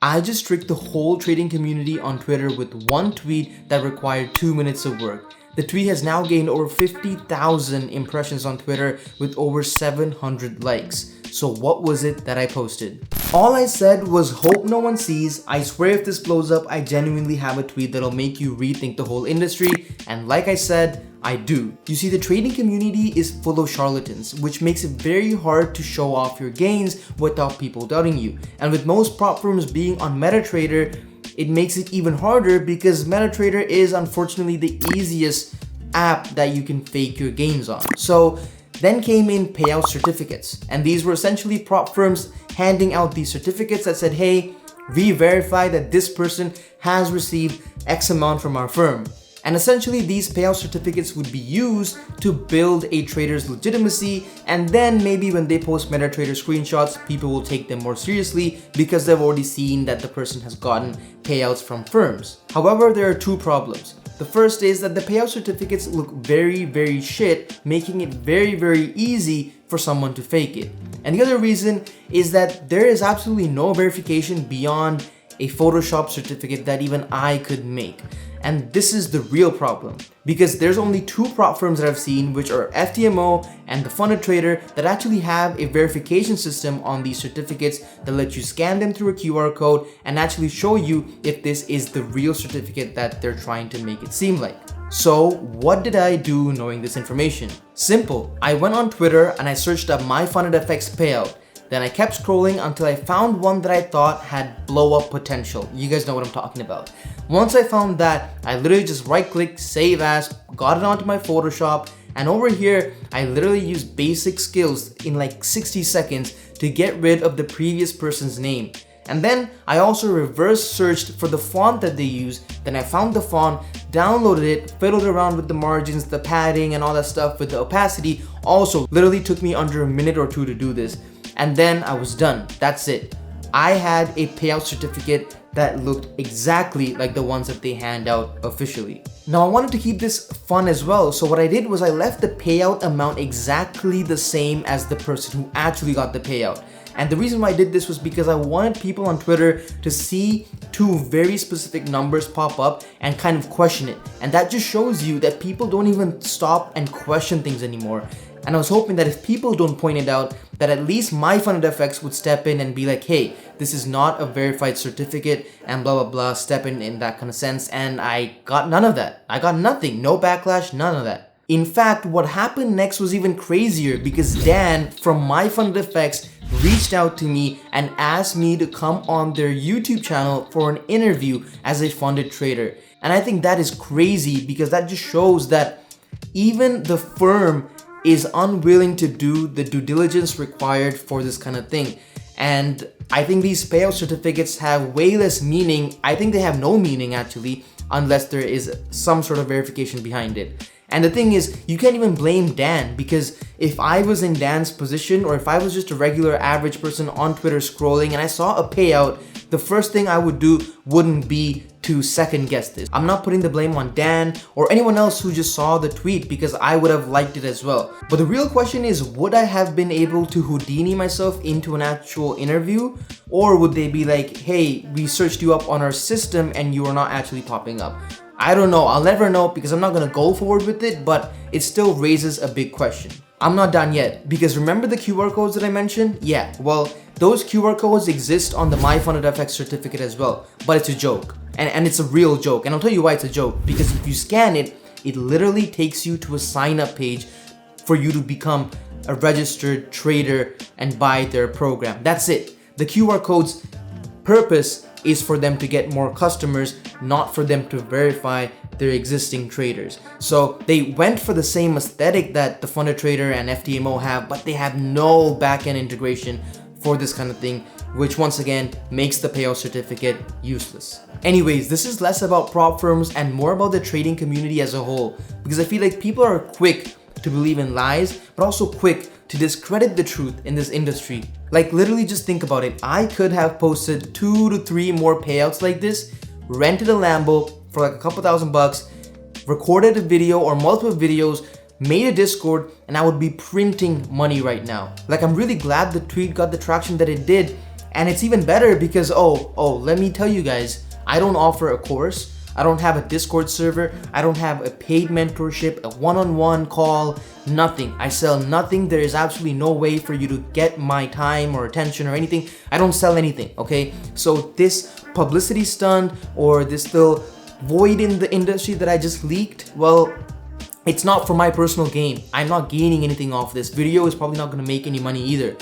I just tricked the whole trading community on Twitter with one tweet that required 2 minutes of work. The tweet has now gained over 50,000 impressions on Twitter with over 700 likes. So what was it that I posted? All I said was hope no one sees. I swear if this blows up, I genuinely have a tweet that'll make you rethink the whole industry. And like I said, I do. You see, the trading community is full of charlatans, which makes it very hard to show off your gains without people doubting you. And with most prop firms being on MetaTrader, it makes it even harder because MetaTrader is unfortunately the easiest app that you can fake your gains on. So then came in payout certificates, and these were essentially prop firms handing out these certificates that said, hey, we verify that this person has received X amount from our firm. And essentially these payout certificates would be used to build a trader's legitimacy, and then maybe when they post MetaTrader screenshots, people will take them more seriously because they've already seen that the person has gotten payouts from firms. However, there are two problems. The first is that the payout certificates look very shit, making it very easy for someone to fake it. And the other reason is that there is absolutely no verification beyond a Photoshop certificate that even I could make. And this is the real problem, because there's only two prop firms that I've seen, which are FTMO and the Funded Trader, that actually have a verification system on these certificates that let you scan them through a QR code and actually show you if this is the real certificate that they're trying to make it seem like. So what did I do knowing this information? Simple. I went on Twitter and I searched up my Funded FX payout. Then I kept scrolling until I found one that I thought had blow up potential. You guys know what I'm talking about. Once I found that, I literally just right clicked, save as, got it onto my Photoshop, and over here, I literally used basic skills in like 60 seconds to get rid of the previous person's name. And then I also reverse searched for the font that they use. Then I found the font, downloaded it, fiddled around with the margins, the padding, and all that stuff with the opacity. Also, literally took me under a minute or two to do this. And then I was done. That's it. I had a payout certificate that looked exactly like the ones that they hand out officially. Now I wanted to keep this fun as well, so what I did was I left the payout amount exactly the same as the person who actually got the payout. And the reason why I did this was because I wanted people on Twitter to see two very specific numbers pop up and kind of question it. And that just shows you that people don't even stop and question things anymore. And I was hoping that if people don't point it out, that at least my Funded FX would step in and be like, hey, this is not a verified certificate and blah blah, step in that kind of sense. And I got none of that. I got nothing, no backlash, none of that. In fact, what happened next was even crazier, because Dan from my Funded FX reached out to me and asked me to come on their YouTube channel for an interview as a funded trader. And I think that is crazy, because that just shows that even the firm is unwilling to do the due diligence required for this kind of thing. And I think these payout certificates have way less meaning. I think they have no meaning actually, unless there is some sort of verification behind it. And the thing is, you can't even blame Dan, because if I was in Dan's position, or if I was just a regular average person on Twitter scrolling and I saw a payout, the first thing I would do wouldn't be to second guess this. I'm not putting the blame on Dan or anyone else who just saw the tweet, because I would have liked it as well. But the real question is, would I have been able to Houdini myself into an actual interview? Or would they be like, hey, we searched you up on our system and you are not actually popping up? I don't know, I'll never know, because I'm not gonna go forward with it, but it still raises a big question. I'm not done yet, because remember the QR codes that I mentioned? Yeah, well, those QR codes exist on the My Funded FX certificate as well, but it's a joke. And it's a real joke, and I'll tell you why it's a joke. Because if you scan it, it literally takes you to a sign-up page for you to become a registered trader and buy their program. That's it. The QR code's purpose is for them to get more customers, not for them to verify their existing traders. So they went for the same aesthetic that the Funded Trader and FTMO have, but they have no back-end integration for this kind of thing, which once again makes the payout certificate useless. Anyways, this is less about prop firms and more about the trading community as a whole, because I feel like people are quick to believe in lies, but also quick to discredit the truth in this industry. Like, literally just think about it. I could have posted 2 to 3 more payouts like this, rented a Lambo for like a couple $1,000, recorded a video or multiple videos, made a Discord, and I would be printing money right now. Like, I'm really glad the tweet got the traction that it did. And it's even better because, let me tell you guys, I don't offer a course. I don't have a Discord server. I don't have a paid mentorship, a one-on-one call, nothing. I sell nothing. There is absolutely no way for you to get my time or attention or anything. I don't sell anything, okay? So this publicity stunt or this little void in the industry that I just leaked, well, it's not for my personal gain. I'm not gaining anything off this. Video is probably not gonna make any money either.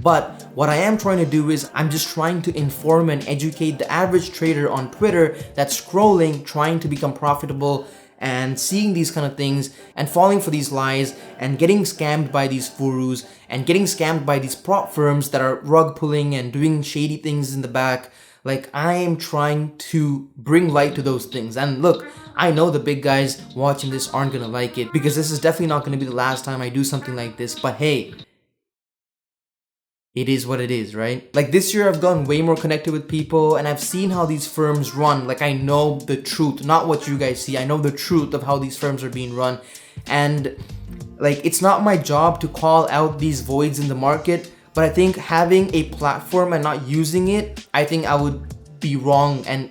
But what I am trying to do is I'm just trying to inform and educate the average trader on Twitter that's scrolling, trying to become profitable and seeing these kind of things and falling for these lies and getting scammed by these gurus and getting scammed by these prop firms that are rug pulling and doing shady things in the back. Like, I am trying to bring light to those things. And look, I know the big guys watching this aren't gonna like it because this is definitely not gonna be the last time I do something like this, but hey, it is what it is, right? Like, this year I've gotten way more connected with people and I've seen how these firms run. Like, I know the truth, not what you guys see. I know the truth of how these firms are being run. And like, it's not my job to call out these voids in the market, but I think having a platform and not using it, I think I would be wrong and,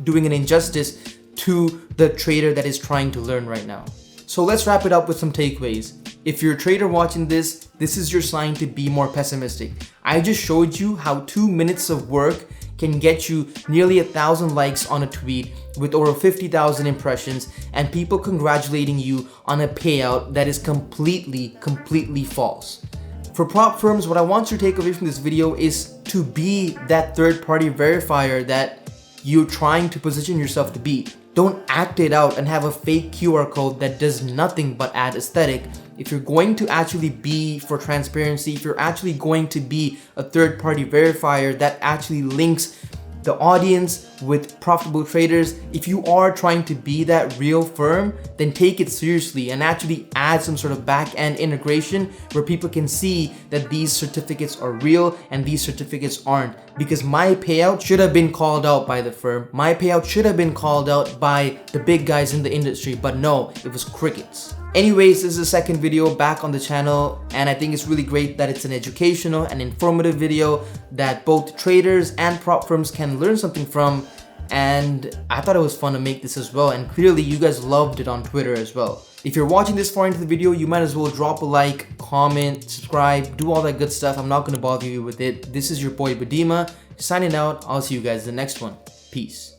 doing an injustice to the trader that is trying to learn right now. So let's wrap it up with some takeaways. If you're a trader watching this, this is your sign to be more pessimistic. I just showed you how 2 minutes of work can get you nearly 1,000 likes on a tweet with over 50,000 impressions and people congratulating you on a payout that is completely false. For prop firms, what I want you to take away from this video is to be that third-party verifier that you're trying to position yourself to be. Don't act it out and have a fake QR code that does nothing but add aesthetic. If you're going to actually be for transparency, if you're actually going to be a third-party verifier that actually links the audience with profitable traders, if you are trying to be that real firm, then take it seriously and actually add some sort of back-end integration where people can see that these certificates are real and these certificates aren't. Because my payout should have been called out by the firm. My payout should have been called out by the big guys in the industry, but no, it was crickets. Anyways, this is the second video back on the channel and I think it's really great that it's an educational and informative video that both traders and prop firms can learn something from, and I thought it was fun to make this as well, and clearly you guys loved it on Twitter as well. If you're watching this far into the video, you might as well drop a like, comment, subscribe, do all that good stuff. I'm not going to bother you with it. This is your boy Buddima signing out. I'll see you guys in the next one. Peace.